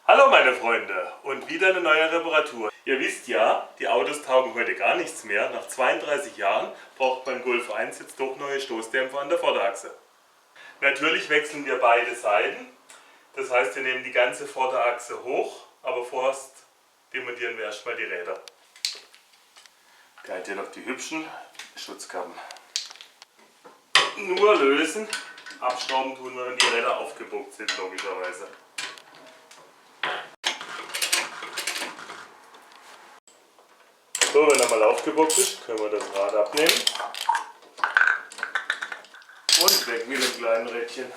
Hallo meine Freunde und wieder eine neue Reparatur. Ihr wisst ja, die Autos taugen heute gar nichts mehr. Nach 32 Jahren braucht mein Golf 1 jetzt doch neue Stoßdämpfer an der Vorderachse. Natürlich wechseln wir beide Seiten. Das heißt, wir nehmen die ganze Vorderachse hoch, aber vorerst demontieren wir erstmal die Räder. Gleich hier noch die hübschen Schutzkappen. Nur lösen, abschrauben tun wir, wenn die Räder aufgebockt sind, logischerweise. So, wenn er mal aufgebockt ist, können wir das Rad abnehmen. Und weg mit dem kleinen Rädchen.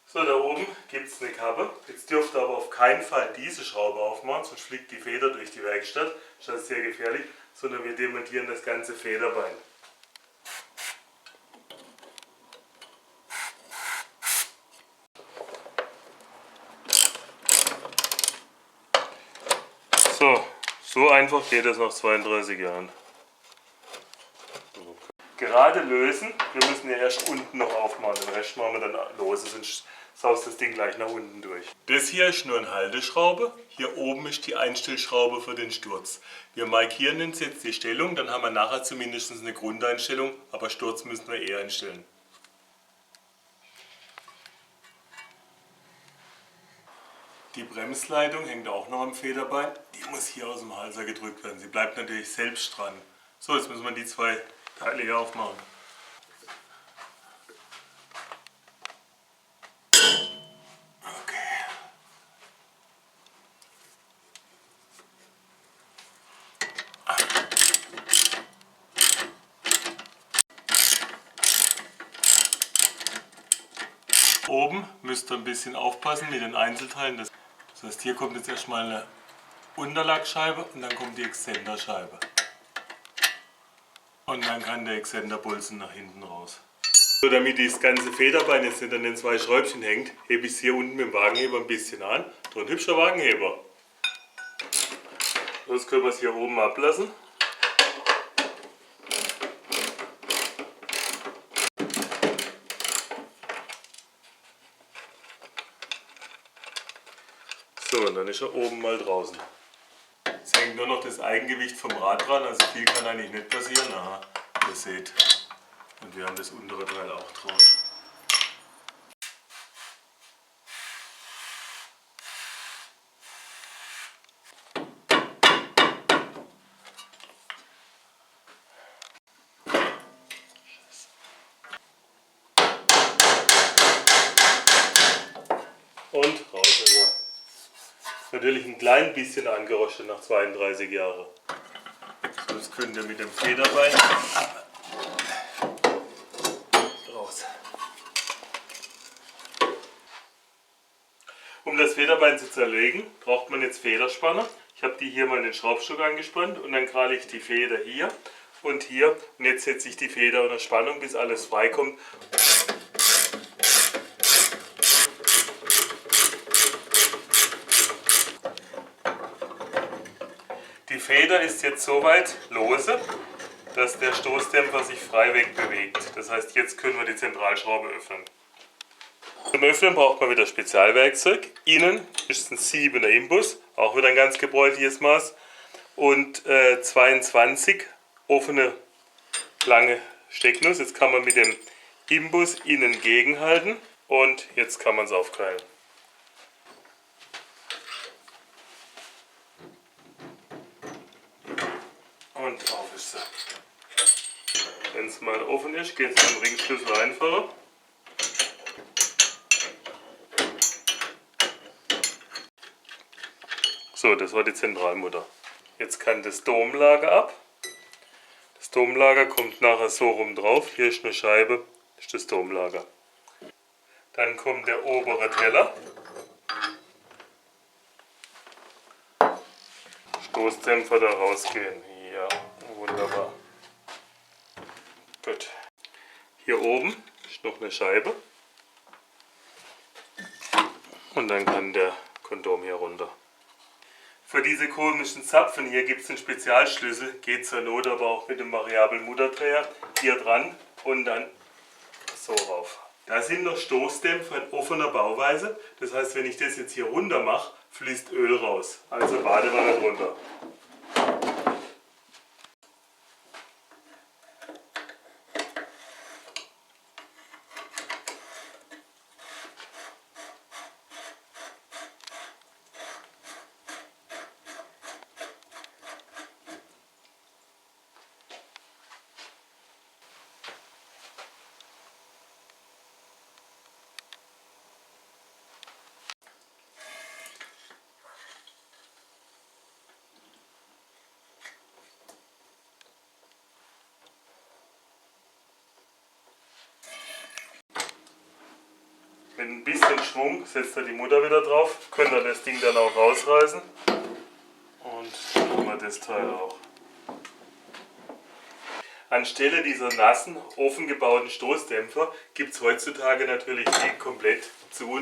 So, da oben gibt es eine Kappe. Jetzt dürft ihr aber auf keinen Fall diese Schraube aufmachen, sonst fliegt die Feder durch die Werkstatt. Das ist sehr gefährlich. Sondern wir demontieren das ganze Federbein. So einfach geht es nach 32 Jahren. Gerade lösen, wir müssen ja erst unten noch aufmachen, den Rest machen wir dann lose, sonst saust das Ding gleich nach unten durch. Das hier ist nur eine Halteschraube, hier oben ist die Einstellschraube für den Sturz. Wir markieren uns jetzt die Stellung, dann haben wir nachher zumindest eine Grundeinstellung, aber Sturz müssen wir eh einstellen. Die Bremsleitung hängt auch noch am Federbein, die muss hier aus dem Halser gedrückt werden. Sie bleibt natürlich selbst dran. So, jetzt müssen wir die zwei Teile hier aufmachen. Okay. Oben müsst ihr ein bisschen aufpassen mit den Einzelteilen. Das heißt, hier kommt jetzt erstmal eine Unterlagsscheibe und dann kommt die Exzenterscheibe. Und dann kann der Exzenterbolzen nach hinten raus. So, damit das ganze Federbein jetzt nicht an den zwei Schräubchen hängt, hebe ich es hier unten mit dem Wagenheber ein bisschen an. So ein hübscher Wagenheber. Jetzt können wir es hier oben ablassen. So, und dann ist er oben mal draußen. Es hängt nur noch das Eigengewicht vom Rad dran, also viel kann eigentlich nicht passieren. Aha, ihr seht. Und wir haben das untere Teil auch draußen. Und raus ist er. Natürlich ein klein bisschen angerostet nach 32 Jahren. So, das könnt ihr mit dem Federbein raus. Um das Federbein zu zerlegen, braucht man jetzt Federspanner. Ich habe die hier mal in den Schraubstock angespannt und dann kralle ich die Feder hier und hier. Und jetzt setze ich die Feder unter Spannung, bis alles frei kommt. Die Feder ist jetzt soweit lose, dass der Stoßdämpfer sich frei wegbewegt. Das heißt, jetzt können wir die Zentralschraube öffnen. Zum Öffnen braucht man wieder Spezialwerkzeug. Innen ist ein 7er Imbus, auch wieder ein ganz gebräuchliches Maß. Und 22 offene lange Stecknuss. Jetzt kann man mit dem Imbus innen gegenhalten und jetzt kann man es aufkeilen. Und auf ist sie. Wenn es mal offen ist, geht es mit dem Ringschlüssel einfacher. So, das war die Zentralmutter. Jetzt kann das Domlager ab. Das Domlager kommt nachher so rum drauf. Hier ist eine Scheibe, das ist das Domlager. Dann kommt der obere Teller. Stoßdämpfer da rausgehen. Ja, wunderbar. Gut. Hier oben ist noch eine Scheibe. Und dann kann der Kondom hier runter. Für diese komischen Zapfen hier gibt es einen Spezialschlüssel. Geht zur Not aber auch mit dem variablen Mutterdreher hier dran und dann so rauf. Da sind noch Stoßdämpfer in offener Bauweise. Das heißt, wenn ich das jetzt hier runter mache, fließt Öl raus. Also Badewanne drunter. Mit ein bisschen Schwung setzt ihr die Mutter wieder drauf, könnt ihr das Ding dann auch rausreißen und dann haben wir das Teil auch. Anstelle dieser nassen, offen gebauten Stoßdämpfer gibt es heutzutage natürlich die komplett zu.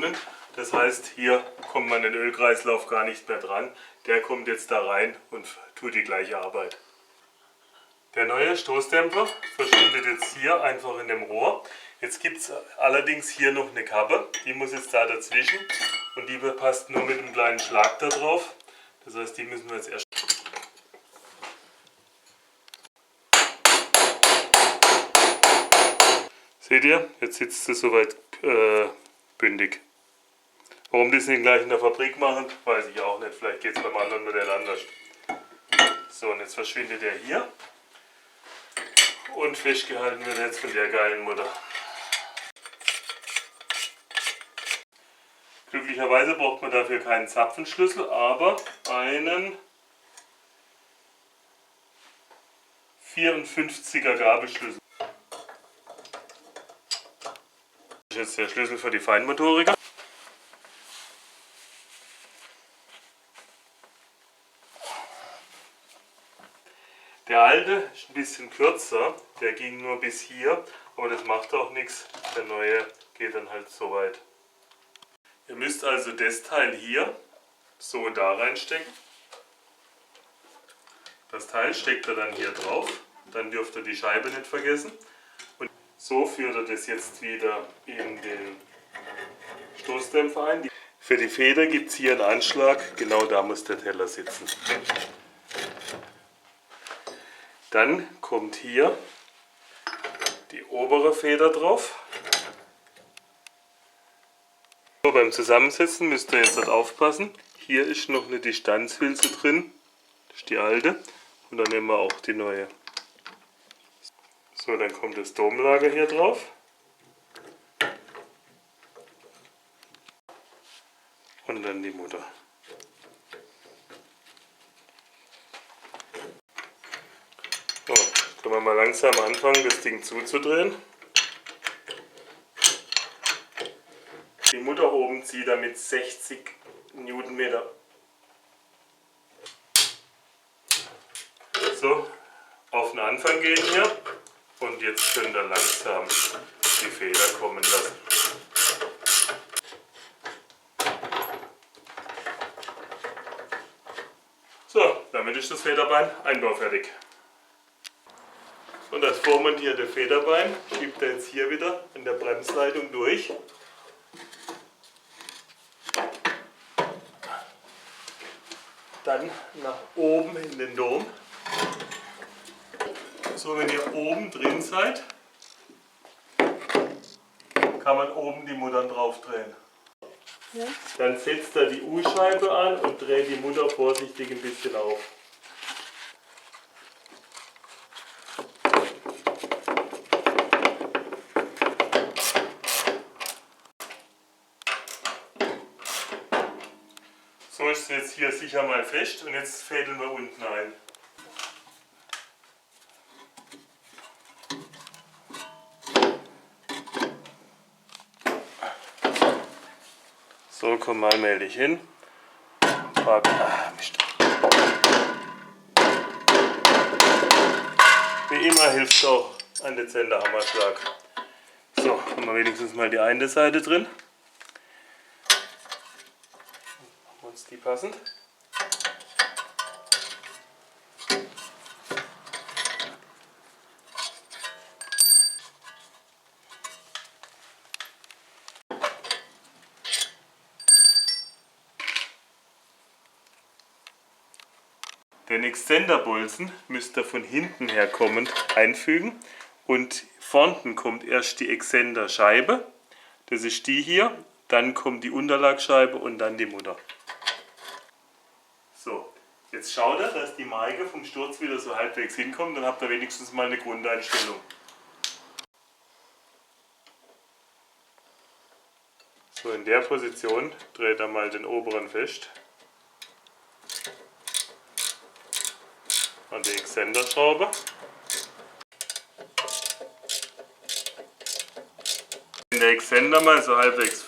Das heißt, hier kommt man den Ölkreislauf gar nicht mehr dran. Der kommt jetzt da rein und tut die gleiche Arbeit. Der neue Stoßdämpfer verschwindet jetzt hier einfach in dem Rohr. Jetzt gibt es allerdings hier noch eine Kappe, die muss jetzt da dazwischen und die passt nur mit einem kleinen Schlag da drauf. Das heißt, die müssen wir jetzt erst. Seht ihr, jetzt sitzt es soweit bündig. Warum die es nicht gleich in der Fabrik machen, weiß ich auch nicht. Vielleicht geht es beim anderen Modell anders. So, und jetzt verschwindet er hier. Und festgehalten wird jetzt von der geilen Mutter. Glücklicherweise braucht man dafür keinen Zapfenschlüssel, aber einen 54er Gabelschlüssel. Das ist jetzt der Schlüssel für die Feinmotoriker. Der alte ist ein bisschen kürzer, der ging nur bis hier, aber das macht auch nichts. Der neue geht dann halt so weit. Ihr müsst also das Teil hier so da reinstecken. Das Teil steckt ihr dann hier drauf. Dann dürft ihr die Scheibe nicht vergessen. Und so führt ihr das jetzt wieder in den Stoßdämpfer ein. Für die Feder gibt es hier einen Anschlag. Genau da muss der Teller sitzen. Dann kommt hier die obere Feder drauf. So, beim Zusammensetzen müsst ihr jetzt aufpassen. Hier ist noch eine Distanzhülse drin. Das ist die alte. Und dann nehmen wir auch die neue. So, dann kommt das Domlager hier drauf. Und dann die Mutter. So, können wir mal langsam anfangen, das Ding zuzudrehen. Die Mutter oben zieht damit 60 Newtonmeter. So, auf den Anfang gehen hier und jetzt könnt ihr langsam die Feder kommen lassen. So, damit ist das Federbein einbaufertig. Und das vormontierte Federbein schiebt er jetzt hier wieder in der Bremsleitung durch. Dann nach oben in den Dom. So, wenn ihr oben drin seid, kann man oben die Muttern drauf drehen. Ja. Dann setzt er die U-Scheibe an und dreht die Mutter vorsichtig ein bisschen auf. So ist es jetzt hier sicher mal fest und jetzt fädeln wir unten ein. So, komm mal allmählich hin. Mist. Wie immer hilft auch ein dezenter Hammerschlag. So, haben wir wenigstens mal die eine Seite drin. Machen wir uns die passend. Den Extenderbolzen müsst ihr von hinten her kommend einfügen und vorne kommt erst die Extenderscheibe, das ist die hier, dann kommt die Unterlagscheibe und dann die Mutter. So, jetzt schaut ihr, dass die Marke vom Sturz wieder so halbwegs hinkommt, dann habt ihr wenigstens mal eine Grundeinstellung. So, in der Position dreht ihr mal den oberen fest. An die Extenderschraube. Wenn der Extender mal so halbwegs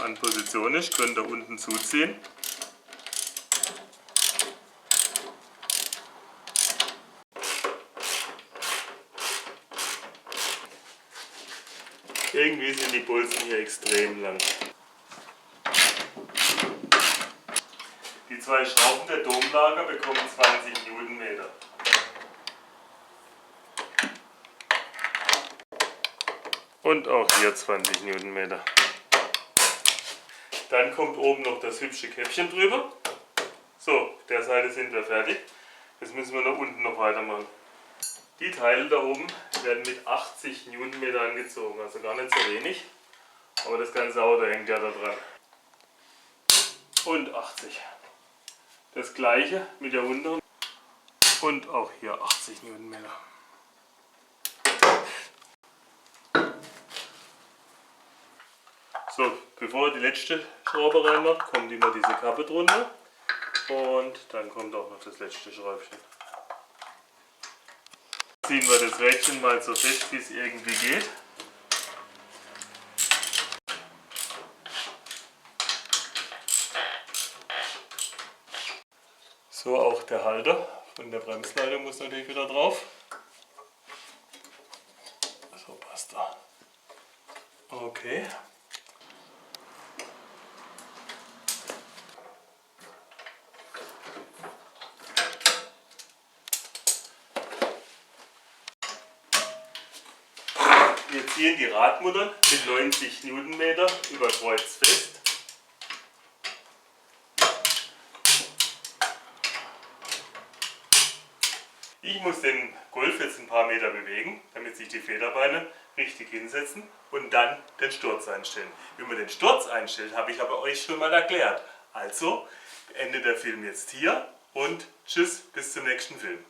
an Position ist, könnt ihr unten zuziehen. Irgendwie sind die Bolzen hier extrem lang. Die zwei Schrauben der Domlager bekommen 20 Newtonmeter. Und auch hier 20 Newtonmeter. Dann kommt oben noch das hübsche Käppchen drüber. So, auf der Seite sind wir fertig. Jetzt müssen wir nach unten noch weitermachen. Die Teile da oben werden mit 80 Newtonmeter angezogen, also gar nicht so wenig. Aber das ganze Auto hängt ja da dran. Und 80. Das gleiche mit der unteren. Und auch hier 80 Newtonmeter. So, bevor ihr die letzte Schraube reinmacht, kommt immer diese Kappe drunter. Und dann kommt auch noch das letzte Schräubchen. Ziehen wir das Rädchen mal so fest, wie es irgendwie geht. So, auch der Halter von der Bremsleitung muss natürlich wieder drauf. So passt er. Okay. Wir ziehen die Radmuttern mit 90 Newtonmeter über Kreuz fest. Ich muss den Golf jetzt ein paar Meter bewegen, damit sich die Federbeine richtig hinsetzen und dann den Sturz einstellen. Wie man den Sturz einstellt, habe ich aber euch schon mal erklärt. Also endet der Film jetzt hier und tschüss, bis zum nächsten Film.